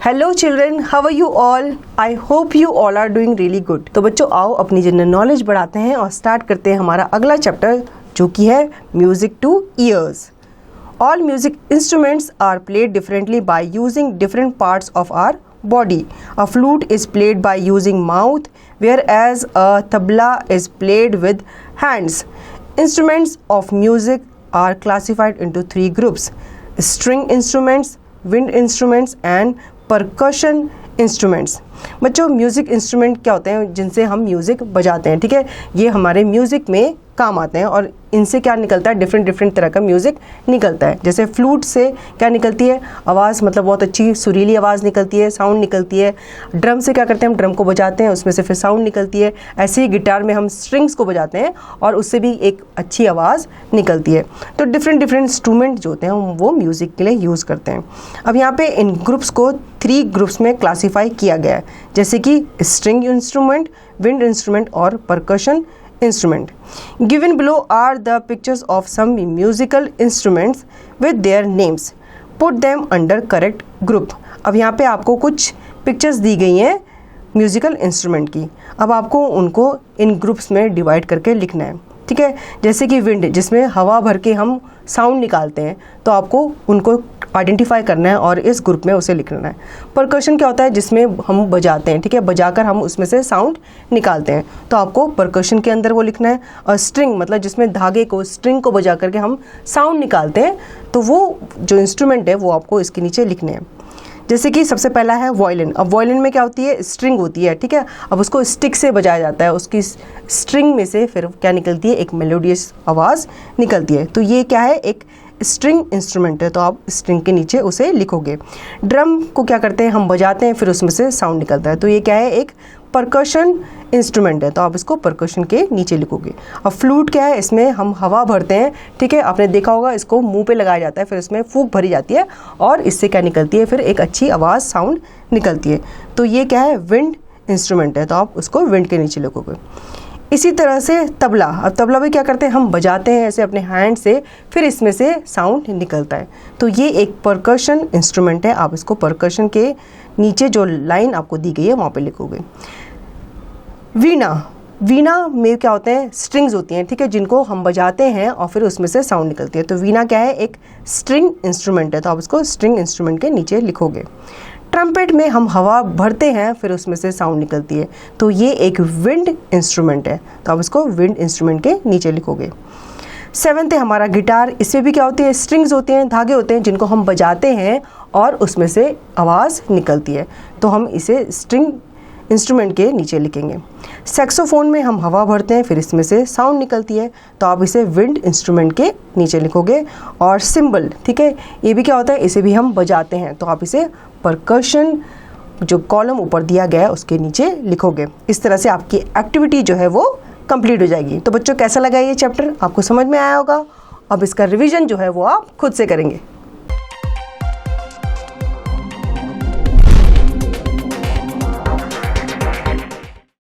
Hello children, how are you all? I hope you all are doing really good. तो बच्चों आओ अपनी general knowledge बढ़ाते हैं और स्टार्ट करते हैं हमारा अगला चैप्टर जो कि है music to ears. All music instruments are played differently by using different parts of our body. A flute is played by using mouth, whereas a tabla is played with hands. Instruments of music are classified into three groups: string instruments, wind instruments and percussion instruments. बच्चों music instrument क्या होते हैं जिनसे हम music बजाते हैं, ठीक है। ये हमारे म्यूज़िक में काम आते हैं और इनसे क्या निकलता है, डिफरेंट तरह का म्यूज़िक निकलता है। जैसे फ्लूट से क्या निकलती है, आवाज़, मतलब बहुत अच्छी सुरीली आवाज़ निकलती है, साउंड निकलती है। ड्रम से क्या करते हैं, हम ड्रम को बजाते हैं, उसमें से फिर साउंड निकलती है। ऐसे ही गिटार में हम स्ट्रिंग्स को बजाते हैं और उससे भी एक अच्छी आवाज़ निकलती है। तो डिफरेंट इंस्ट्रूमेंट जो होते हैं वो म्यूज़िक के लिए यूज़ करते हैं। अब यहाँ पे इन ग्रुप्स को 3 ग्रुप्स में क्लासीफाई किया गया है, जैसे कि स्ट्रिंग इंस्ट्रूमेंट, विंड इंस्ट्रूमेंट और percussion instrument. Given below are the pictures of some musical instruments with their names. Put them under correct group. अब यहाँ पे आपको कुछ पिक्चर्स दी गई हैं म्यूज़िकल इंस्ट्रूमेंट की। अब आपको उनको इन ग्रुप्स में डिवाइड करके लिखना है, ठीक है। जैसे कि विंड, जिसमें हवा भर के हम साउंड निकालते हैं, तो आपको उनको आइडेंटिफाई करना है और इस ग्रुप में उसे लिखना है। परकशन क्या होता है, जिसमें हम बजाते हैं, ठीक है, बजाकर हम उसमें से साउंड निकालते हैं, तो आपको परकशन के अंदर वो लिखना है। और स्ट्रिंग मतलब जिसमें धागे को, स्ट्रिंग को बजा करके हम साउंड निकालते हैं, तो वो जो इंस्ट्रूमेंट है वो आपको इसके नीचे लिखने हैं। जैसे कि सबसे पहला है वायलिन। अब वायलिन में क्या होती है, स्ट्रिंग होती है, ठीक है। अब उसको स्टिक से बजाया जाता है, उसकी स्ट्रिंग में से फिर क्या निकलती है, एक मेलोडियस आवाज़ निकलती है। तो ये क्या है, एक स्ट्रिंग इंस्ट्रूमेंट है, तो आप स्ट्रिंग के नीचे उसे लिखोगे। ड्रम को क्या करते हैं, हम बजाते हैं, फिर उसमें से साउंड निकलता है, तो ये क्या है, एक परकशन इंस्ट्रूमेंट है, तो आप इसको परकशन के नीचे लिखोगे। अब फ्लूट क्या है, इसमें हम हवा भरते हैं, ठीक है, आपने देखा होगा, इसको मुंह पे लगाया जाता है, फिर इसमें फूंक भरी जाती है और इससे क्या निकलती है, फिर एक अच्छी आवाज़, साउंड निकलती है। तो ये क्या है, विंड इंस्ट्रूमेंट है, तो आप उसको विंड के नीचे लिखोगे। इसी तरह से तबला। अब तबला भी क्या करते हैं, हम बजाते हैं ऐसे अपने हैंड से, फिर इसमें से साउंड निकलता है, तो ये एक परकशन इंस्ट्रूमेंट है। आप इसको परकशन के नीचे जो लाइन आपको दी गई है वहाँ पे लिखोगे। वीणा में क्या होते हैं, स्ट्रिंग्स होती हैं, ठीक है, जिनको हम बजाते हैं और फिर उसमें से साउंड निकलती है। तो वीणा क्या है, एक स्ट्रिंग इंस्ट्रूमेंट है, तो आप इसको स्ट्रिंग इंस्ट्रूमेंट के नीचे लिखोगे। ट्रम्पेट में हम हवा भरते हैं, फिर उसमें से साउंड निकलती है, तो ये एक विंड इंस्ट्रूमेंट है, तो आप इसको विंड इंस्ट्रूमेंट के नीचे लिखोगे। 7th है हमारा गिटार। इसमें भी क्या होती है, स्ट्रिंग्स होते हैं, धागे होते हैं, जिनको हम बजाते हैं और उसमें से आवाज़ निकलती है, तो हम इसे स्ट्रिंग इंस्ट्रूमेंट के नीचे लिखेंगे। सैक्सोफोन में हम हवा भरते हैं, फिर इसमें से साउंड निकलती है, तो आप इसे विंड इंस्ट्रूमेंट के नीचे लिखोगे। और सिंबल, ठीक है, ये भी क्या होता है, इसे भी हम बजाते हैं, तो आप इसे परकशन जो कॉलम ऊपर दिया गया है उसके नीचे लिखोगे। इस तरह से आपकी एक्टिविटी जो है वो कंप्लीट हो जाएगी। तो बच्चों कैसा लगा ये चैप्टर, आपको समझ में आया होगा। अब इसका रिवीजन जो है वो आप खुद से करेंगे।